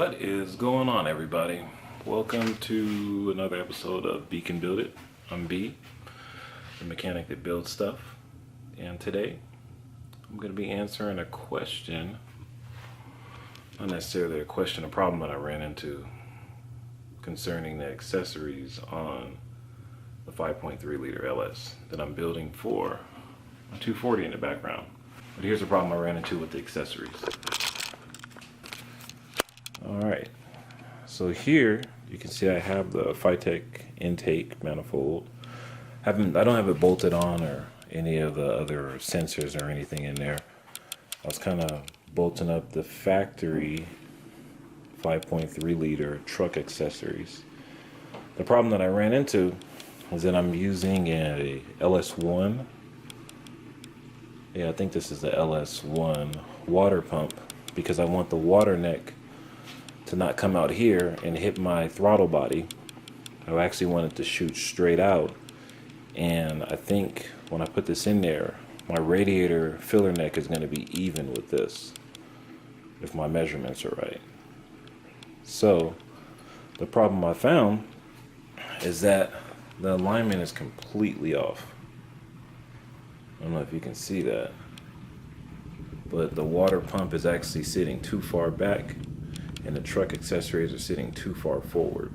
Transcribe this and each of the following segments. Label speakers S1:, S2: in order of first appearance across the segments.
S1: What is going on, everybody? Welcome to another episode of Be Can Build It. I'm B, the mechanic that builds stuff, and today I'm going to be answering a question, not necessarily a question, a problem that I ran into concerning the accessories on the 5.3 liter LS that I'm building for a 240 in the background. But here's the problem I ran into with the accessories. Alright, so here you can see I have the Phytech intake manifold. I don't have it bolted on or any of the other sensors or anything in there. I was kind of bolting up the factory 5.3 liter truck accessories. The problem that I ran into is that I'm using a LS1. Yeah, I think this is the LS1 water pump because I want the water neck to not come out here and hit my throttle body. I actually want it to shoot straight out, and I think when I put this in there, my radiator filler neck is going to be even with this if my measurements are right. So the problem I found is that the alignment is completely off. I don't know if you can see that, but the water pump is actually sitting too far back and the truck accessories are sitting too far forward.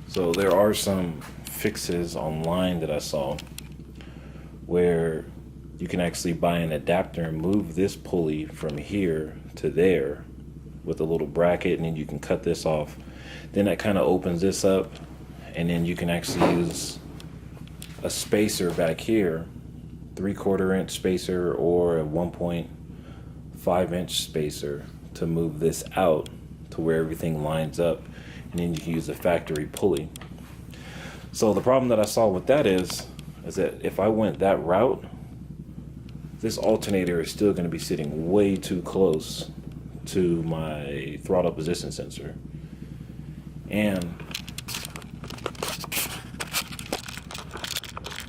S1: So there are some fixes online that I saw where you can actually buy an adapter and move this pulley from here to there with a little bracket, and then you can cut this off. Then that kind of opens this up, and then you can actually use a spacer back here, 3/4 inch spacer or a 1.5 inch spacer, to move this out to where everything lines up, and then you can use a factory pulley. So the problem that I saw with that is that if I went that route, this alternator is still going to be sitting way too close to my throttle position sensor. And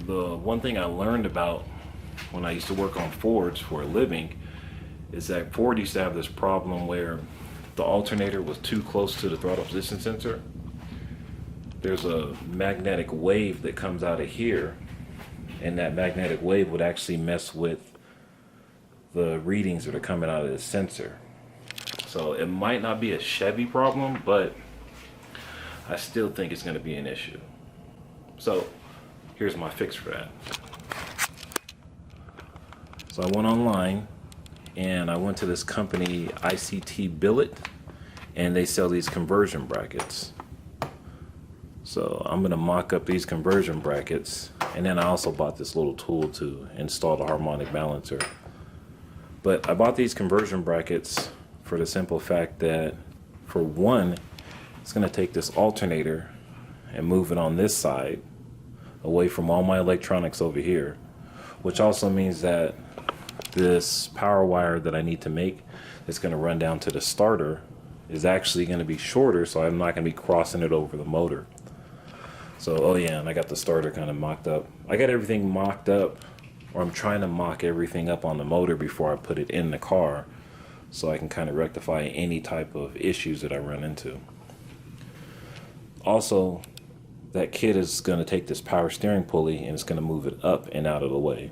S1: the one thing I learned about when I used to work on Fords for a living is that Ford used to have this problem where the alternator was too close to the throttle position sensor. There's a magnetic wave that comes out of here, and that magnetic wave would actually mess with the readings that are coming out of the sensor. So it might not be a Chevy problem, but I still think it's going to be an issue. So here's my fix for that. So I went online and I went to this company, Ict Billet, and they sell these conversion brackets. So I'm going to mock up these conversion brackets, and then I also bought this little tool to install the harmonic balancer. But I bought these conversion brackets for the simple fact that, for one, it's going to take this alternator and move it on this side away from all my electronics over here, which also means that this power wire that I need to make that's going to run down to the starter is actually going to be shorter, so I'm not going to be crossing it over the motor. So, oh yeah, and I got the starter kind of mocked up. I got everything mocked up, or I'm trying to mock everything up on the motor before I put it in the car, so I can kind of rectify any type of issues that I run into. Also, that kit is going to take this power steering pulley and it's going to move it up and out of the way.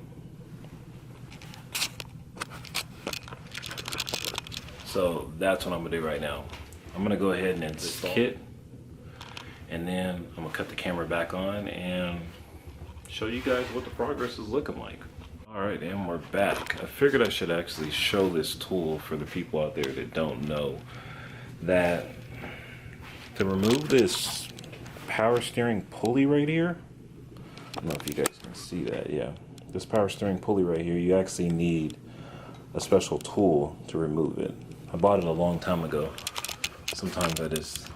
S1: So that's what I'm going to do right now. I'm going to go ahead and install the kit, and then I'm going to cut the camera back on and show you guys what the progress is looking like. Alright, and we're back. I figured I should actually show this tool for the people out there that don't know that to remove this power steering pulley right here, I don't know if you guys can see that, yeah. This power steering pulley right here, you actually need a special tool to remove it. I bought it a long time ago. Sometimes I just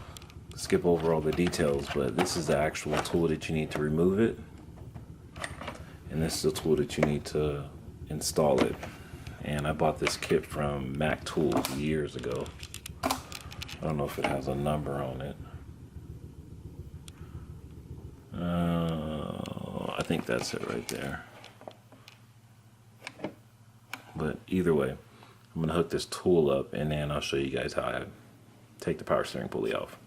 S1: skip over all the details, but this is the actual tool that you need to remove it. And this is the tool that you need to install it. And I bought this kit from Mac Tools years ago. I don't know if it has a number on it. I think that's it right there. But either way, I'm gonna hook this tool up and then I'll show you guys how I take the power steering pulley off.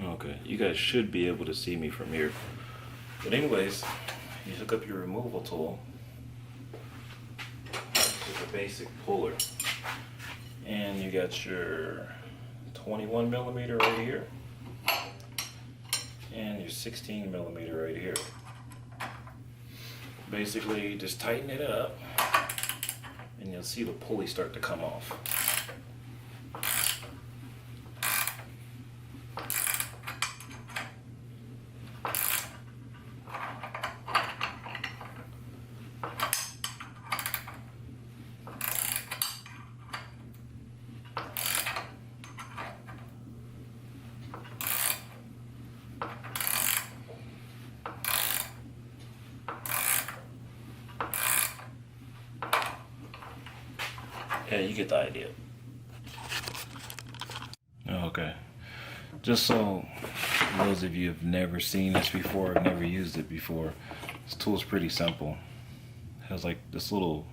S1: Okay, you guys should be able to see me from here. But anyways, you hook up your removal tool with a basic puller. And you got your 21 millimeter right here. And your 16 millimeter right here. Basically, just tighten it up and you'll see the pulley start to come off. Yeah, you get the idea. Okay. Just so those of you have never seen this before, have never used it before, this tool is pretty simple. It has like this little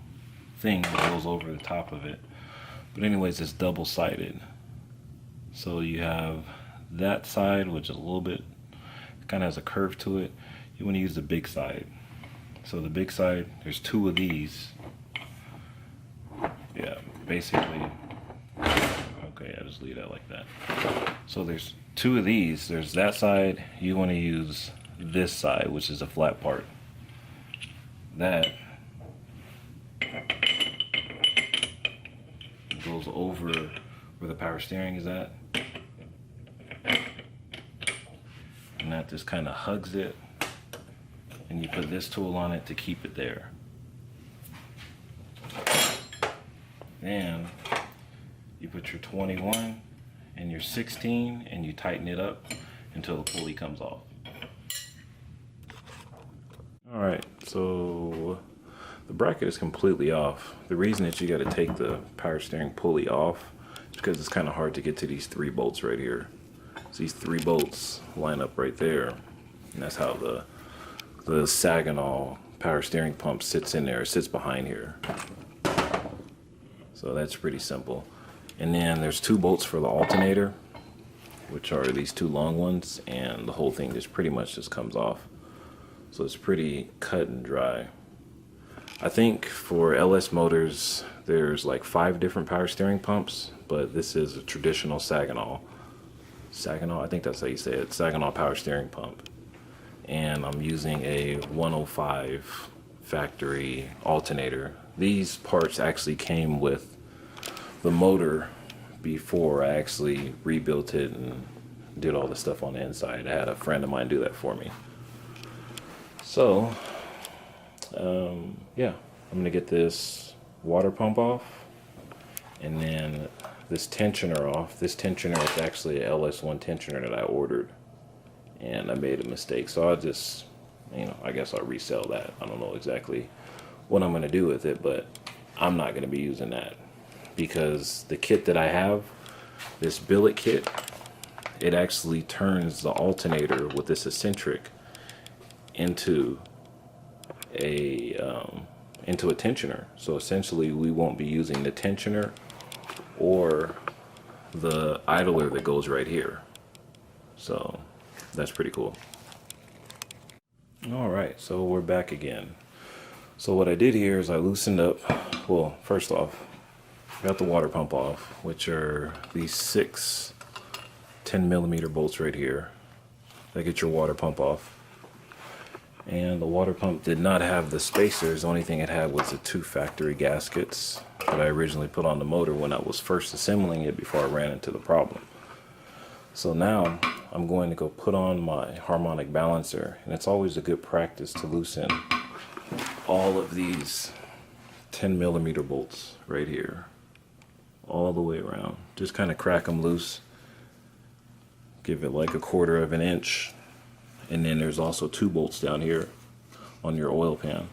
S1: thing that goes over the top of it. But anyways, it's double-sided. So you have that side, which is a little bit, kind of has a curve to it. You want to use the big side. So the big side, there's two of these. Yeah, basically, okay, I'll just leave that like that. So there's two of these. There's that side. You want to use this side, which is a flat part. That goes over where the power steering is at. And that just kind of hugs it. And you put this tool on it to keep it there. Then you put your 21 and your 16 and you tighten it up until the pulley comes off. Alright, so the bracket is completely off. The reason that you got to take the power steering pulley off is because it's kind of hard to get to these 3 bolts right here. So these 3 bolts line up right there, and that's how the Saginaw power steering pump sits in there. It sits behind here. So that's pretty simple. And then there's 2 bolts for the alternator, which are these 2 long ones, and the whole thing just pretty much just comes off. So it's pretty cut and dry. I think for LS motors, there's like 5 different power steering pumps, but this is a traditional Saginaw. Saginaw, I think that's how you say it, Saginaw power steering pump. And I'm using a 105 factory alternator. These parts actually came with the motor before I actually rebuilt it and did all the stuff on the inside. I had a friend of mine do that for me. So, yeah, I'm gonna get this water pump off and then this tensioner off. This tensioner is actually a LS1 tensioner that I ordered and I made a mistake. So I'll just, I guess I'll resell that. I don't know exactly what I'm gonna do with it, but I'm not gonna be using that because the kit that I have, this billet kit, it actually turns the alternator with this eccentric into a tensioner. So essentially we won't be using the tensioner or the idler that goes right here. So that's pretty cool. All right, so we're back again. So what I did here is I loosened up, well, first off, I got the water pump off, which are these 6 10 millimeter bolts right here that get your water pump off. And the water pump did not have the spacers. The only thing it had was the 2 factory gaskets that I originally put on the motor when I was first assembling it before I ran into the problem. So now I'm going to go put on my harmonic balancer, and it's always a good practice to loosen all of these 10 millimeter bolts right here all the way around. Just kind of crack them loose, give it like 1/4 of an inch, and then there's also 2 bolts down here on your oil pan.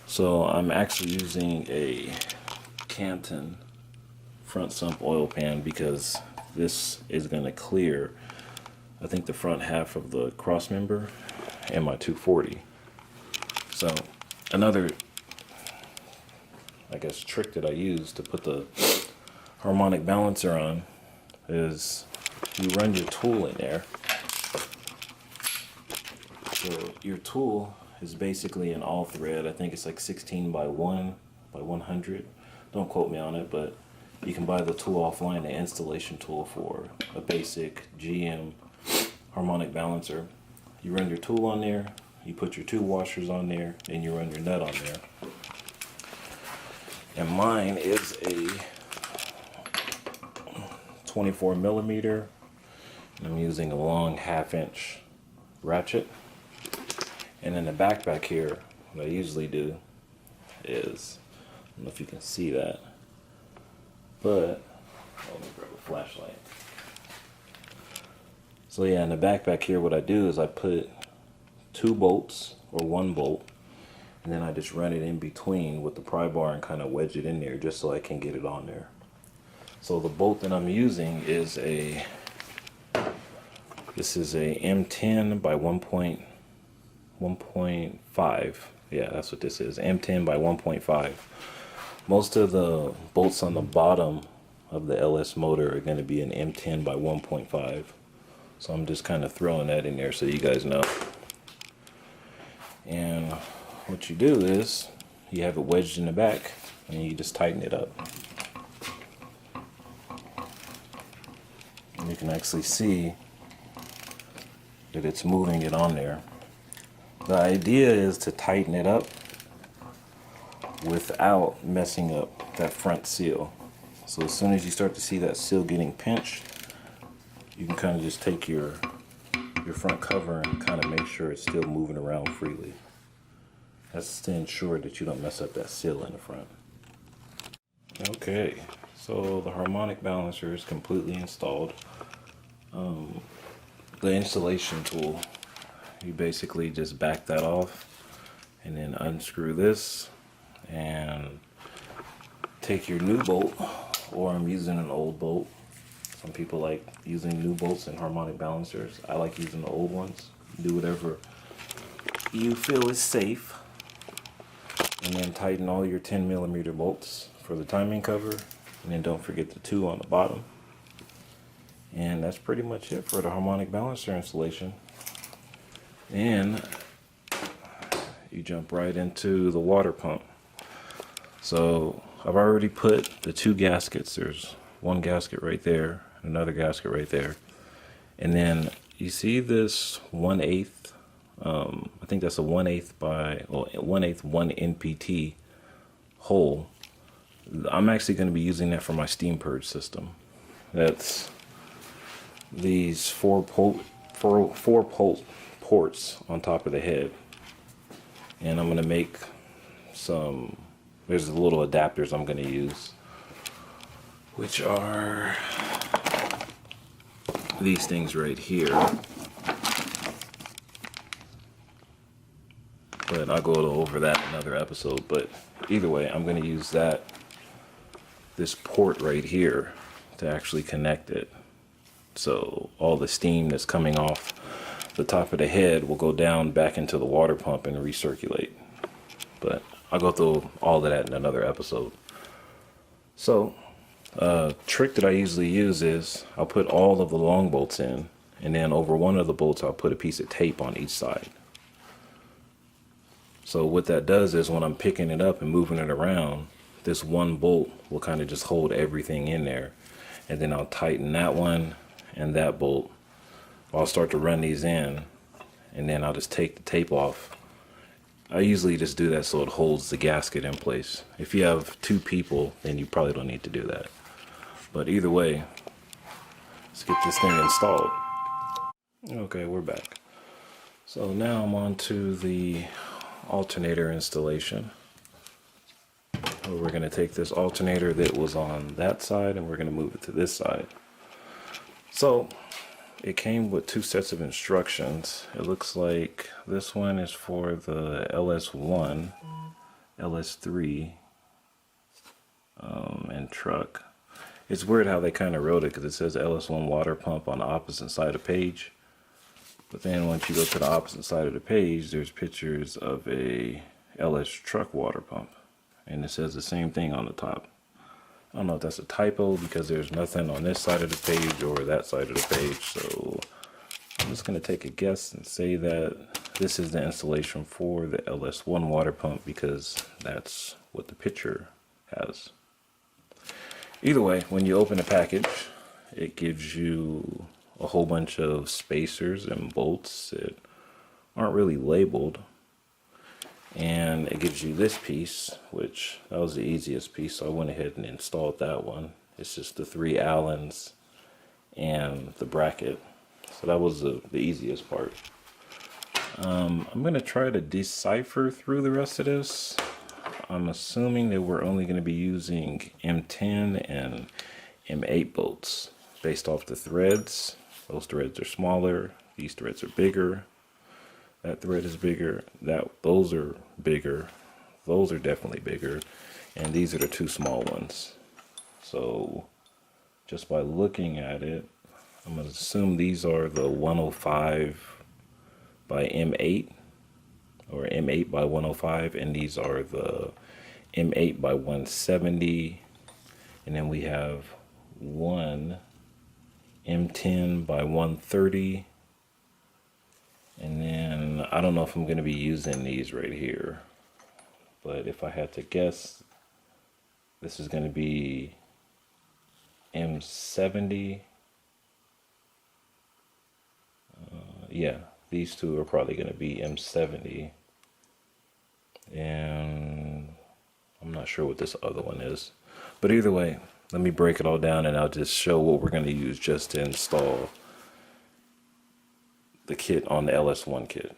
S1: So I'm actually using a Canton front sump oil pan because this is going to clear, I think, the front half of the cross member and my 240. So another, I guess, trick that I use to put the harmonic balancer on is you run your tool in there. So your tool is basically an all thread. I think it's like 16 by 1 by 100. Don't quote me on it, but you can buy the tool offline, the installation tool for a basic GM harmonic balancer. You run your tool on there, you put your 2 washers on there, and you run your nut on there. And mine is a 24 millimeter. And I'm using a long 1/2 inch ratchet. And in the back here, what I usually do is, I don't know if you can see that, but let me grab a flashlight. So yeah, in the back here, what I do is I put 2 bolts or 1 bolt, and then I just run it in between with the pry bar and kind of wedge it in there just so I can get it on there. So the bolt that I'm using is this is a M10 by 1.5. Yeah, that's what this is, M10 by 1.5. Most of the bolts on the bottom of the LS motor are going to be an M10 by 1.5. So I'm just kind of throwing that in there so you guys know. And what you do is you have it wedged in the back and you just tighten it up. And you can actually see that it's moving it on there. The idea is to tighten it up without messing up that front seal. So as soon as you start to see that seal getting pinched, you can kind of just take your front cover and kind of make sure it's still moving around freely. That's to ensure that you don't mess up that seal in the front. Okay, so the harmonic balancer is completely installed. The installation tool, you basically just back that off and then unscrew this and take your new bolt, or I'm using an old bolt. Some people like using new bolts in harmonic balancers. I like using the old ones. Do whatever you feel is safe. And then tighten all your 10 millimeter bolts for the timing cover. And then don't forget the 2 on the bottom. And that's pretty much it for the harmonic balancer installation. And you jump right into the water pump. So I've already put the 2 gaskets. There's one gasket right there, another gasket right there. And then you see this 1/8, I think that's a 1/8 by, well, 1/8 1 NPT hole. I'm actually going to be using that for my steam purge system. That's these 4 ports on top of the head. And I'm going to make some, there's the little adapters I'm going to use, which are these things right here. But I'll go over that in another episode. But either way, I'm going to use this port right here to actually connect it. So all the steam that's coming off the top of the head will go down back into the water pump and recirculate. But I'll go through all of that in another episode. So trick that I usually use is I'll put all of the long bolts in, and then over one of the bolts I'll put a piece of tape on each side. So what that does is when I'm picking it up and moving it around, this one bolt will kind of just hold everything in there. And then I'll tighten that one and that bolt. I'll start to run these in, and then I'll just take the tape off. I usually just do that so it holds the gasket in place. If you have 2 people, then you probably don't need to do that. But either way, let's get this thing installed. Okay, we're back. So now I'm on to the alternator installation. We're going to take this alternator that was on that side and we're going to move it to this side. So it came with 2 sets of instructions. It looks like this one is for the LS1, LS3, and truck. It's weird how they kind of wrote it because it says LS1 water pump on the opposite side of the page. But then once you go to the opposite side of the page, there's pictures of a LS truck water pump. And it says the same thing on the top. I don't know if that's a typo because there's nothing on this side of the page or that side of the page. So I'm just going to take a guess and say that this is the installation for the LS1 water pump because that's what the picture has. Either way, when you open the package, it gives you a whole bunch of spacers and bolts that aren't really labeled. And it gives you this piece, which that was the easiest piece, so I went ahead and installed that one. It's just the 3 Allens and the bracket. So that was the easiest part. I'm going to try to decipher through the rest of this. I'm assuming that we're only going to be using M10 and M8 bolts based off the threads. Those threads are smaller, these threads are bigger. That thread is bigger, those are bigger, those are definitely bigger, and these are the 2 small ones. So just by looking at it, I'm going to assume these are the 105 by M8 or M8 by 105, and these are the M8 by 170, and then we have one M10 by 130. And then I don't know if I'm going to be using these right here, but if I had to guess, this is going to be M70. Yeah, these 2 are probably going to be M70. And I'm not sure what this other one is. But either way, let me break it all down and I'll just show what we're going to use just to install the kit on the LS1 kit.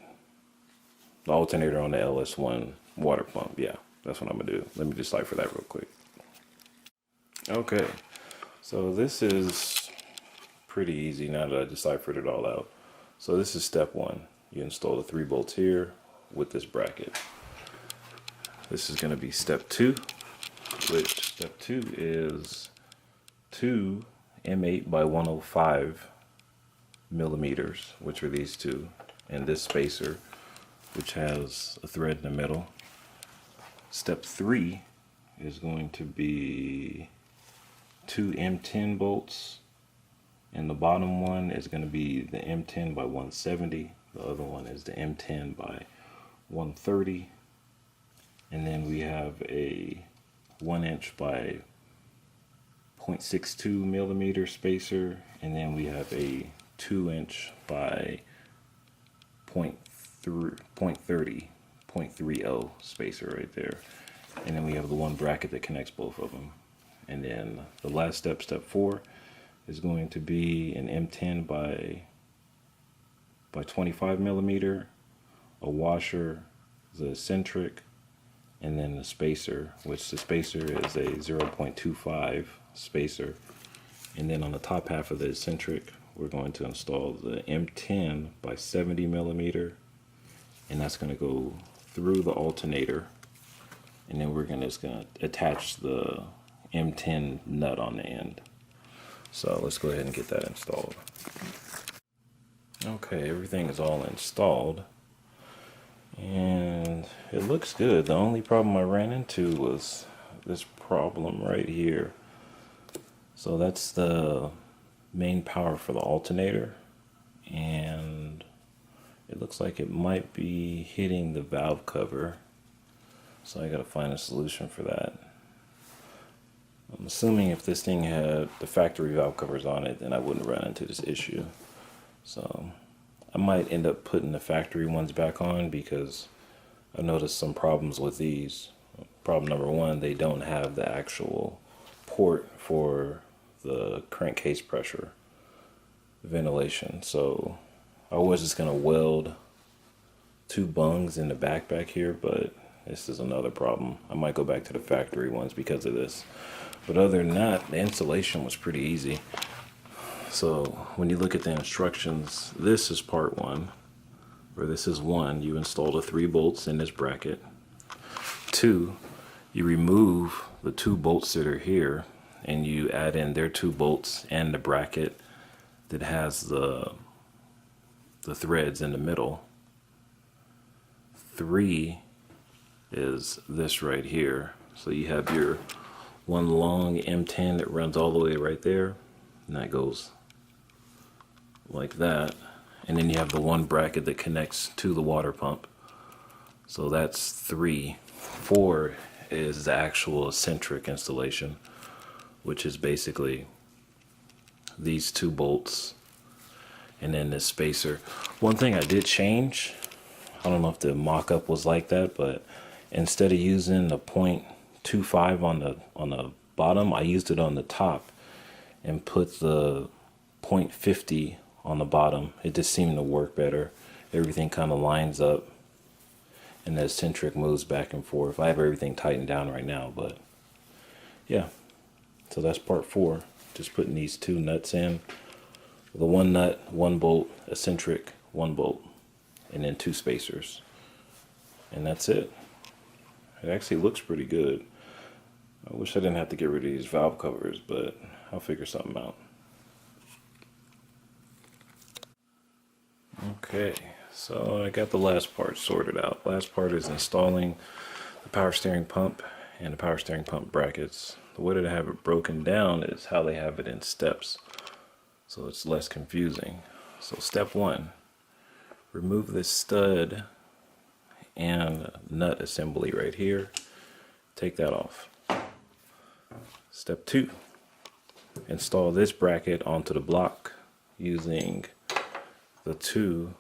S1: The alternator on the LS1 water pump. Yeah, that's what I'm gonna do. Let me decipher that real quick. Okay, so this is pretty easy now that I deciphered it all out. So this is step 1. You install the 3 bolts here with this bracket. This is gonna be step 2, which step 2 is 2 M8 by 105 millimeters, which are these 2, and this spacer, which has a thread in the middle. Step 3 is going to be 2 M10 bolts, and the bottom one is going to be the M10 by 170. The other one is the M10 by 130, and then we have a 1 inch by 0.62 millimeter spacer, and then we have a 2 inch by 0.30 spacer right there, and then we have the one bracket that connects both of them. And then the last step, step 4, is going to be an M10 by 25 millimeter, a washer, the eccentric, and then the spacer, which the spacer is a 0.25 spacer. And then on the top half of the eccentric, we're going to install the M10 by 70 millimeter, and that's going to go through the alternator, and then we're just going to attach the M10 nut on the end. So let's go ahead and get that installed. Okay, everything is all installed, and it looks good. The only problem I ran into was this problem right here. So that's the main power for the alternator, and it looks like it might be hitting the valve cover, so I gotta find a solution for that. I'm assuming if this thing had the factory valve covers on it, then I wouldn't run into this issue. So I might end up putting the factory ones back on because I've noticed some problems with these. Problem number 1, they don't have the actual port for the crankcase pressure ventilation. So I was just gonna weld 2 bungs in the back here, but this is another problem. I might go back to the factory ones because of this. But other than that, the installation was pretty easy. So when you look at the instructions, this is part 1, or this is 1, you install the 3 bolts in this bracket. 2, you remove the 2 bolts that are here, and you add in their 2 bolts and the bracket that has the threads in the middle. 3 is this right here. So you have your one long M10 that runs all the way right there, and that goes like that. And then you have the one bracket that connects to the water pump. So that's 3. 4 is the actual eccentric installation, which is basically these 2 bolts and then this spacer. One thing I did change, I don't know if the mock-up was like that, but instead of using the 0.25 on the bottom, I used it on the top and put the 0.50 on the bottom. It just seemed to work better. Everything kind of lines up and the eccentric moves back and forth. I have everything tightened down right now, but yeah. So that's part 4. Just putting these 2 nuts in. The 1 nut, 1 bolt, eccentric, 1 bolt, and then 2 spacers. And that's it. It actually looks pretty good. I wish I didn't have to get rid of these valve covers, but I'll figure something out. Okay, so I got the last part sorted out. Last part is installing the power steering pump and the power steering pump brackets. The way that I have it broken down is how they have it in steps, so it's less confusing. So step 1, remove this stud and nut assembly right here. Take that off. Step 2, install this bracket onto the block using the 2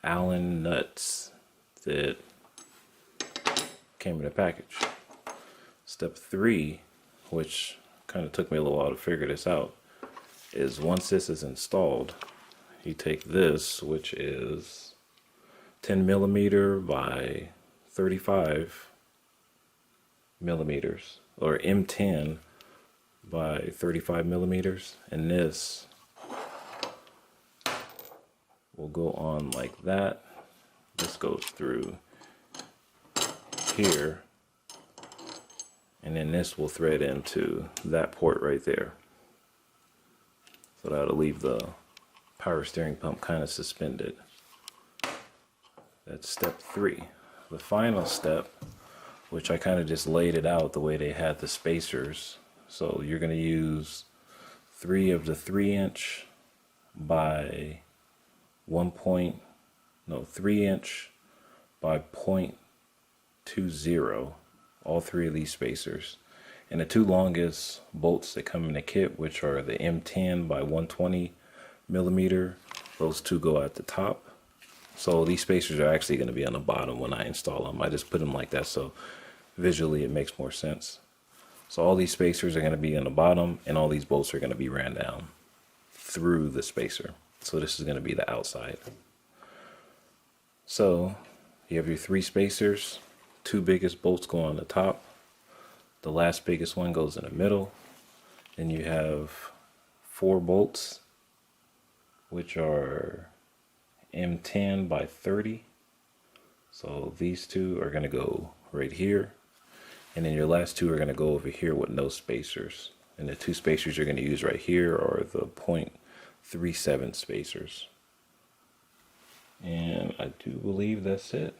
S1: Allen nuts that came in a package. Step 3, which kind of took me a little while to figure this out, is once this is installed, you take this, which is 10 millimeter by 35 millimeters, or M10 by 35 millimeters, and this will go on like that. This goes through here, and then this will thread into that port right there. So that'll leave the power steering pump kind of suspended. That's step 3. The final step, which I kind of just laid it out the way they had the spacers. So you're going to use 3 of the 3-inch by 3-inch by 0.20, all 3 of these spacers. And the 2 longest bolts that come in the kit, which are the M10 by 120 millimeter, those 2 go at the top. So these spacers are actually going to be on the bottom when I install them. I just put them like that so visually it makes more sense. So all these spacers are going to be on the bottom, and all these bolts are going to be ran down through the spacer. So this is going to be the outside. So you have your 3 spacers, 2 biggest bolts go on the top, the last biggest one goes in the middle, then you have 4 bolts, which are M10 by 30. So these 2 are going to go right here, and then your last 2 are going to go over here with no spacers. And the 2 spacers you're going to use right here are the 0.37 spacers. And I do believe that's it.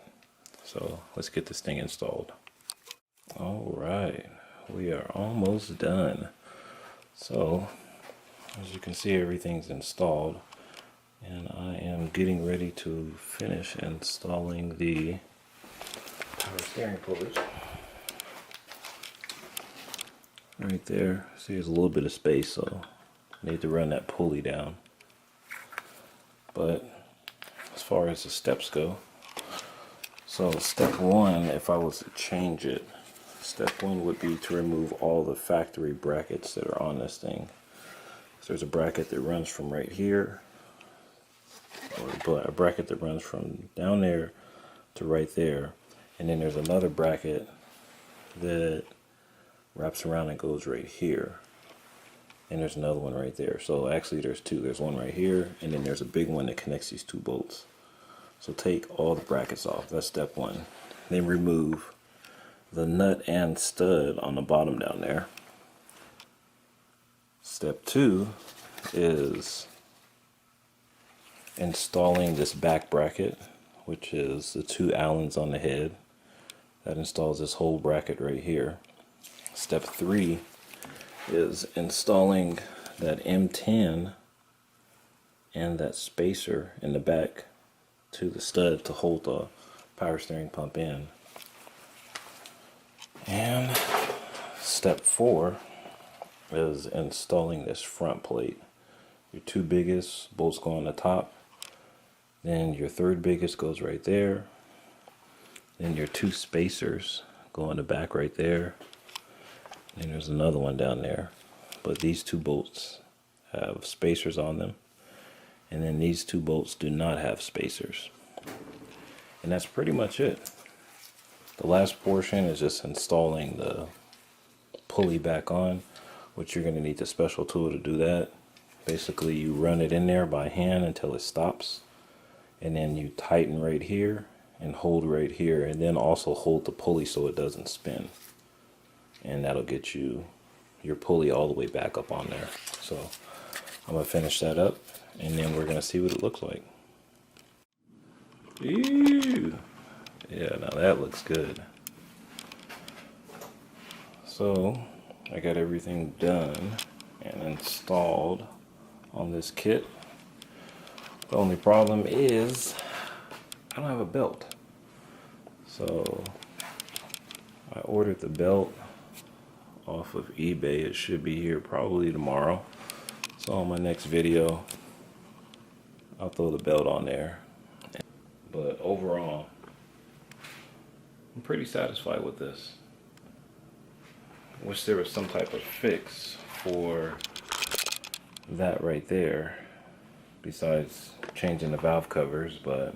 S1: So let's get this thing installed. All right, we are almost done. So as you can see, everything's installed, and I am getting ready to finish installing the power steering pulleys. Right there, see there's a little bit of space, so I need to run that pulley down. But as far as the steps go, so step 1, if I was to change it, step 1 would be to remove all the factory brackets that are on this thing. So there's a bracket that runs from right here, or a bracket that runs from down there to right there, and then there's another bracket that wraps around and goes right here, and there's another one right there. So actually there's 2. There's one right here, and then there's a big one that connects these 2 bolts. So take all the brackets off. That's step 1. Then remove the nut and stud on the bottom down there. Step 2 is installing this back bracket, which is the 2 Allens on the head. That installs this whole bracket right here. Step 3 is installing that M10 and that spacer in the back to the stud to hold the power steering pump in. And step 4 is installing this front plate. Your two biggest bolts go on the top, then your third biggest goes right there, then your two spacers go in the back right there, and there's another one down there. But these two bolts have spacers on them, and then these two bolts do not have spacers. And that's pretty much it. The last portion is just installing the pulley back on, which you're going to need the special tool to do that. Basically, you run it in there by hand until it stops, and then you tighten right here and hold right here, and then also hold the pulley so it doesn't spin. And that'll get you your pulley all the way back up on there. So I'm going to finish that up, and then we're going to see what it looks like. Ew. Yeah, now that looks good. So I got everything done and installed on this kit. The only problem is I don't have a belt. So I ordered the belt off of eBay. It should be here probably tomorrow. So on my next video, I'll throw the belt on there. But overall, I'm pretty satisfied with this. Wish there was some type of fix for that right there, besides changing the valve covers, but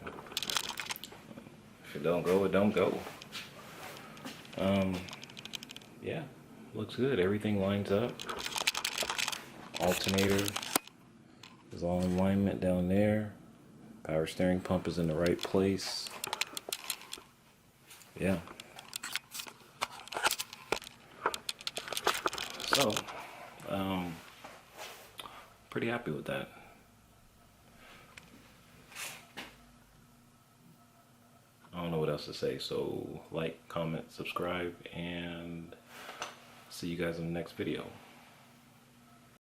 S1: if it don't go, it don't go. Yeah, looks good. Everything lines up. Alternator is all in alignment down there. Power steering pump is in the right place. Yeah. So, pretty happy with that. I don't know what else to say, so like, comment, subscribe, and see you guys in the next video.